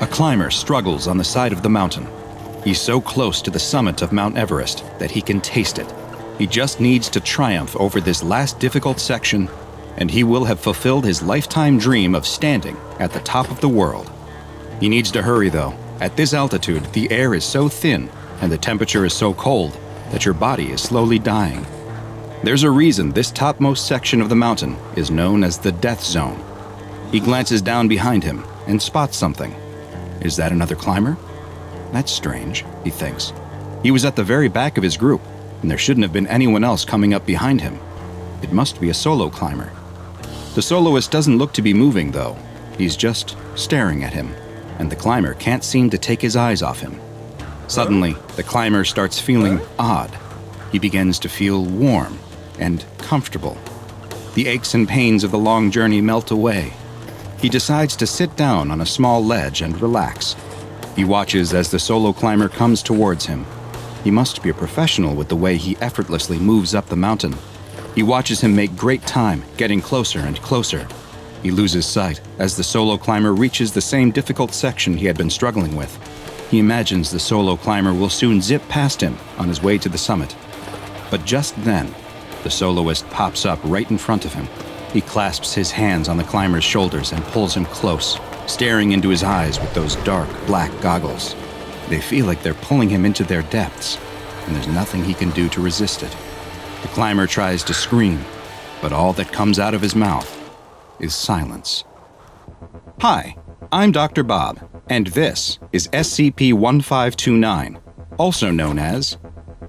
A climber struggles on the side of the mountain. He's so close to the summit of Mount Everest that he can taste it. He just needs to triumph over this last difficult section, and he will have fulfilled his lifetime dream of standing at the top of the world. He needs to hurry, though. At this altitude, the air is so thin and the temperature is so cold that your body is slowly dying. There's a reason this topmost section of the mountain is known as the death zone. He glances down behind him and spots something. Is that another climber? That's strange, he thinks. He was at the very back of his group, and there shouldn't have been anyone else coming up behind him. It must be a solo climber. The soloist doesn't look to be moving, though. He's just staring at him, and the climber can't seem to take his eyes off him. Suddenly, the climber starts feeling odd. He begins to feel warm and comfortable. The aches and pains of the long journey melt away. He decides to sit down on a small ledge and relax. He watches as the solo climber comes towards him. He must be a professional with the way he effortlessly moves up the mountain. He watches him make great time, getting closer and closer. He loses sight as the solo climber reaches the same difficult section he had been struggling with. He imagines the solo climber will soon zip past him on his way to the summit. But just then, the soloist pops up right in front of him. He clasps his hands on the climber's shoulders and pulls him close, staring into his eyes with those dark, black goggles. They feel like they're pulling him into their depths, and there's nothing he can do to resist it. The climber tries to scream, but all that comes out of his mouth is silence. Hi, I'm DrBob, and this is SCP-1529, also known as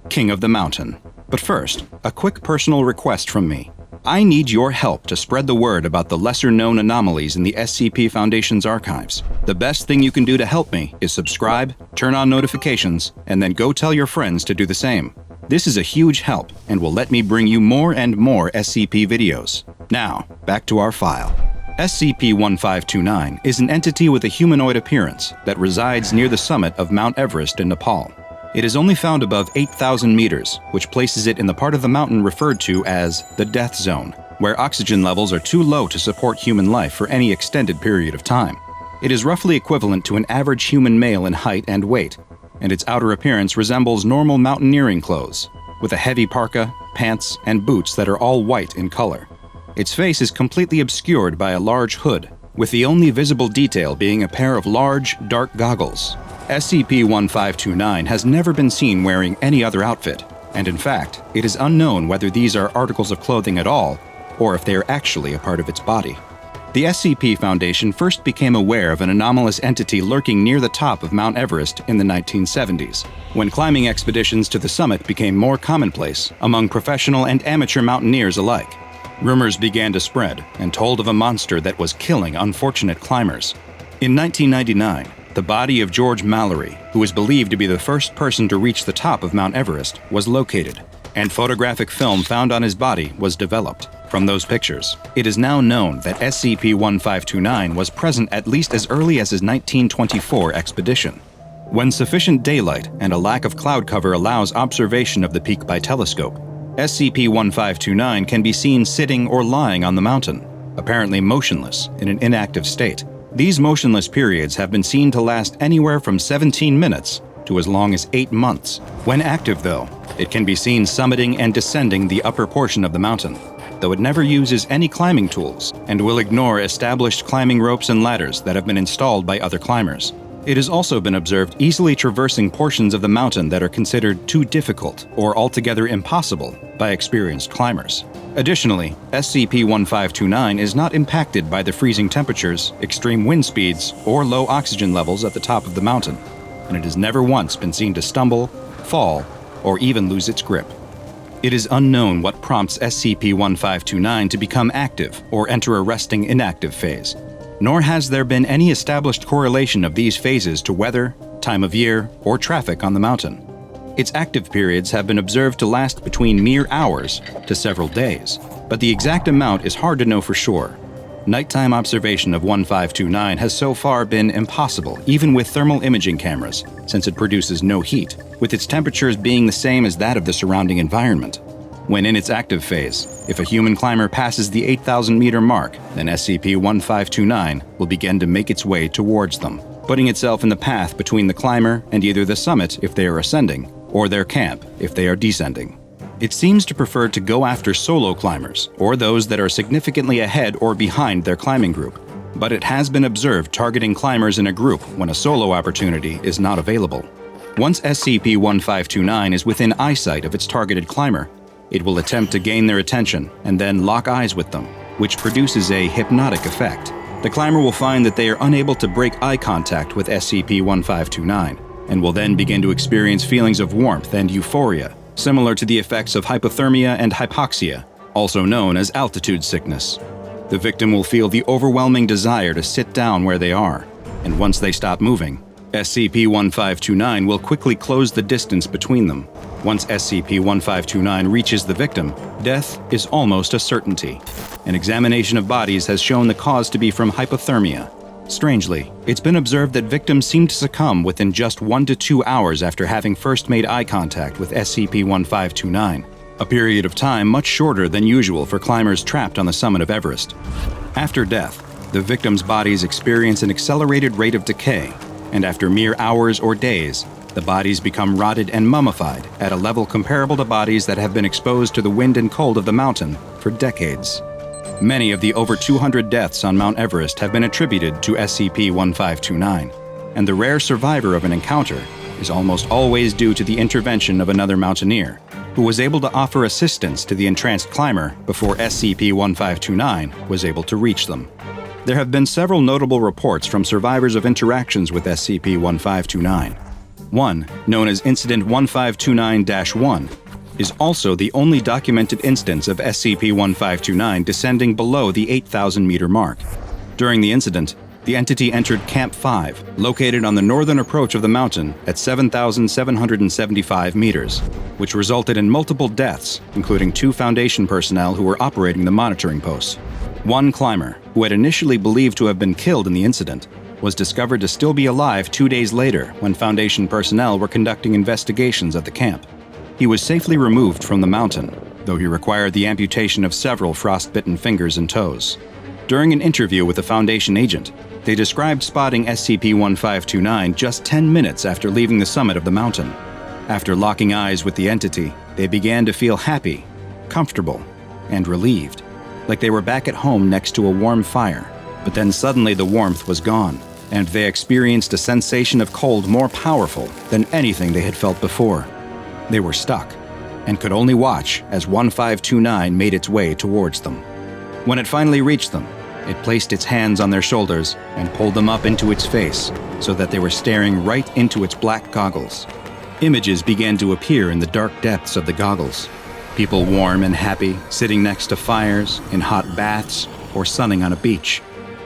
King of the Mountain. But first, a quick personal request from me. I need your help to spread the word about the lesser-known anomalies in the SCP Foundation's archives. The best thing you can do to help me is subscribe, turn on notifications, and then go tell your friends to do the same. This is a huge help and will let me bring you more and more SCP videos. Now, back to our file. SCP-1529 is an entity with a humanoid appearance that resides near the summit of Mount Everest in Nepal. It is only found above 8,000 meters, which places it in the part of the mountain referred to as the death zone, where oxygen levels are too low to support human life for any extended period of time. It is roughly equivalent to an average human male in height and weight, and its outer appearance resembles normal mountaineering clothes, with a heavy parka, pants, and boots that are all white in color. Its face is completely obscured by a large hood, with the only visible detail being a pair of large, dark goggles. SCP-1529 has never been seen wearing any other outfit, and in fact, it is unknown whether these are articles of clothing at all, or if they are actually a part of its body. The SCP Foundation first became aware of an anomalous entity lurking near the top of Mount Everest in the 1970s, when climbing expeditions to the summit became more commonplace among professional and amateur mountaineers alike. Rumors began to spread and told of a monster that was killing unfortunate climbers. In 1999, the body of George Mallory, who is believed to be the first person to reach the top of Mount Everest, was located, and photographic film found on his body was developed. From those pictures, it is now known that SCP-1529 was present at least as early as his 1924 expedition. When sufficient daylight and a lack of cloud cover allows observation of the peak by telescope, SCP-1529 can be seen sitting or lying on the mountain, apparently motionless in an inactive state. These motionless periods have been seen to last anywhere from 17 minutes to as long as 8 months. When active, though, it can be seen summiting and descending the upper portion of the mountain, though it never uses any climbing tools and will ignore established climbing ropes and ladders that have been installed by other climbers. It has also been observed easily traversing portions of the mountain that are considered too difficult or altogether impossible by experienced climbers. Additionally, SCP-1529 is not impacted by the freezing temperatures, extreme wind speeds, or low oxygen levels at the top of the mountain, and it has never once been seen to stumble, fall, or even lose its grip. It is unknown what prompts SCP-1529 to become active or enter a resting inactive phase, nor has there been any established correlation of these phases to weather, time of year, or traffic on the mountain. Its active periods have been observed to last between mere hours to several days, but the exact amount is hard to know for sure. Nighttime observation of 1529 has so far been impossible, even with thermal imaging cameras, since it produces no heat, with its temperatures being the same as that of the surrounding environment. When in its active phase, if a human climber passes the 8,000-meter mark, then SCP-1529 will begin to make its way towards them. putting itself in the path between the climber and either the summit if they are ascending, or their camp if they are descending. It seems to prefer to go after solo climbers, or those that are significantly ahead or behind their climbing group, but it has been observed targeting climbers in a group when a solo opportunity is not available. Once SCP-1529 is within eyesight of its targeted climber, it will attempt to gain their attention and then lock eyes with them, which produces a hypnotic effect. The climber will find that they are unable to break eye contact with SCP-1529, and will then begin to experience feelings of warmth and euphoria, similar to the effects of hypothermia and hypoxia, also known as altitude sickness. The victim will feel the overwhelming desire to sit down where they are, and once they stop moving, SCP-1529 will quickly close the distance between them. Once SCP-1529 reaches the victim, death is almost a certainty. An examination of bodies has shown the cause to be from hypothermia. Strangely, it's been observed that victims seem to succumb within just 1 to 2 hours after having first made eye contact with SCP-1529, a period of time much shorter than usual for climbers trapped on the summit of Everest. After death, the victims' bodies experience an accelerated rate of decay, and after mere hours or days, the bodies become rotted and mummified at a level comparable to bodies that have been exposed to the wind and cold of the mountain for decades. Many of the over 200 deaths on Mount Everest have been attributed to SCP-1529, and the rare survivor of an encounter is almost always due to the intervention of another mountaineer, who was able to offer assistance to the entranced climber before SCP-1529 was able to reach them. There have been several notable reports from survivors of interactions with SCP-1529. One, known as Incident 1529-1, is also the only documented instance of SCP-1529 descending below the 8,000-meter mark. During the incident, the entity entered Camp 5, located on the northern approach of the mountain at 7,775 meters, which resulted in multiple deaths, including 2 Foundation personnel who were operating the monitoring posts. One climber, who had initially believed to have been killed in the incident, was discovered to still be alive 2 days later when Foundation personnel were conducting investigations at the camp. He was safely removed from the mountain, though he required the amputation of several frostbitten fingers and toes. During an interview with a Foundation agent, they described spotting SCP-1529 just 10 minutes after leaving the summit of the mountain. After locking eyes with the entity, they began to feel happy, comfortable, and relieved, like they were back at home next to a warm fire. But then suddenly the warmth was gone, and they experienced a sensation of cold more powerful than anything they had felt before. They were stuck, and could only watch as 1529 made its way towards them. When it finally reached them, it placed its hands on their shoulders and pulled them up into its face so that they were staring right into its black goggles. Images began to appear in the dark depths of the goggles. People warm and happy, sitting next to fires, in hot baths, or sunning on a beach.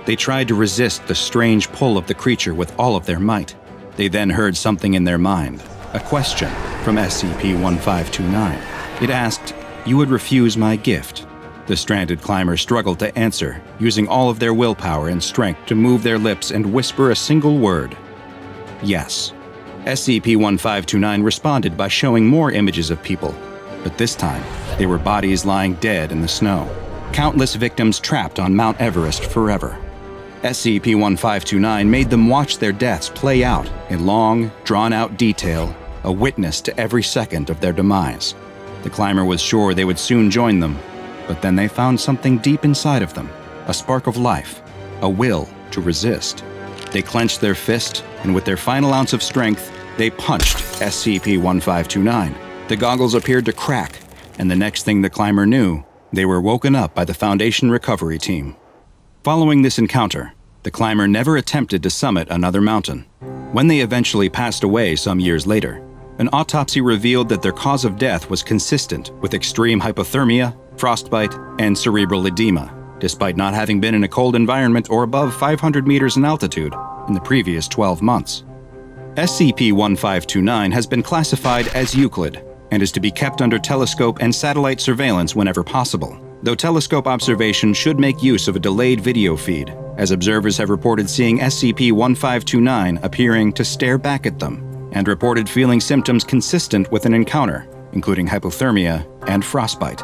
They tried to resist the strange pull of the creature with all of their might. They then heard something in their mind, a question from SCP-1529. It asked, "You would refuse my gift?" The stranded climber struggled to answer, using all of their willpower and strength to move their lips and whisper a single word. Yes. SCP-1529 responded by showing more images of people, but this time, they were bodies lying dead in the snow. Countless victims trapped on Mount Everest forever. SCP-1529 made them watch their deaths play out in long, drawn-out detail, a witness to every second of their demise. The climber was sure they would soon join them, but then they found something deep inside of them, a spark of life, a will to resist. They clenched their fist, and with their final ounce of strength, they punched SCP-1529. The goggles appeared to crack, and the next thing the climber knew, they were woken up by the Foundation recovery team. Following this encounter, the climber never attempted to summit another mountain. When they eventually passed away some years later, an autopsy revealed that their cause of death was consistent with extreme hypothermia, frostbite, and cerebral edema, despite not having been in a cold environment or above 500 meters in altitude in the previous 12 months. SCP-1529 has been classified as Euclid and is to be kept under telescope and satellite surveillance whenever possible, though telescope observation should make use of a delayed video feed, as observers have reported seeing SCP-1529 appearing to stare back at them, and reported feeling symptoms consistent with an encounter, including hypothermia and frostbite.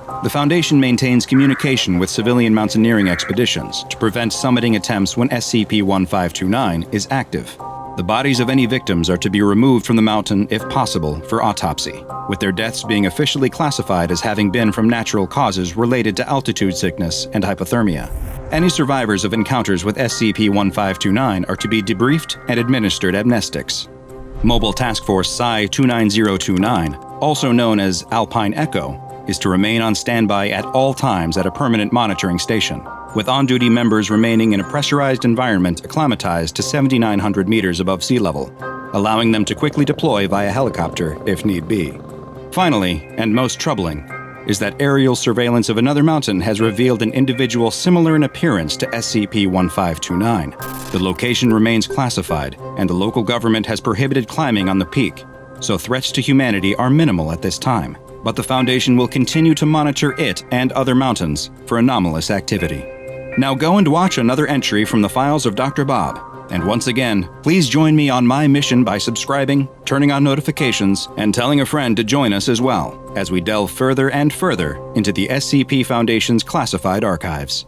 The Foundation maintains communication with civilian mountaineering expeditions to prevent summiting attempts when SCP-1529 is active. The bodies of any victims are to be removed from the mountain if possible for autopsy, with their deaths being officially classified as having been from natural causes related to altitude sickness and hypothermia. Any survivors of encounters with SCP-1529 are to be debriefed and administered amnestics. Mobile Task Force Psi-29029, also known as Alpine Echo, is to remain on standby at all times at a permanent monitoring station, with on-duty members remaining in a pressurized environment acclimatized to 7,900 meters above sea level, allowing them to quickly deploy via helicopter if need be. Finally, and most troubling, is that aerial surveillance of another mountain has revealed an individual similar in appearance to SCP-1529. The location remains classified, and the local government has prohibited climbing on the peak, so threats to humanity are minimal at this time. But the Foundation will continue to monitor it and other mountains for anomalous activity. Now go and watch another entry from the files of DrBob. And once again, please join me on my mission by subscribing, turning on notifications, and telling a friend to join us as well, as we delve further and further into the SCP Foundation's classified archives.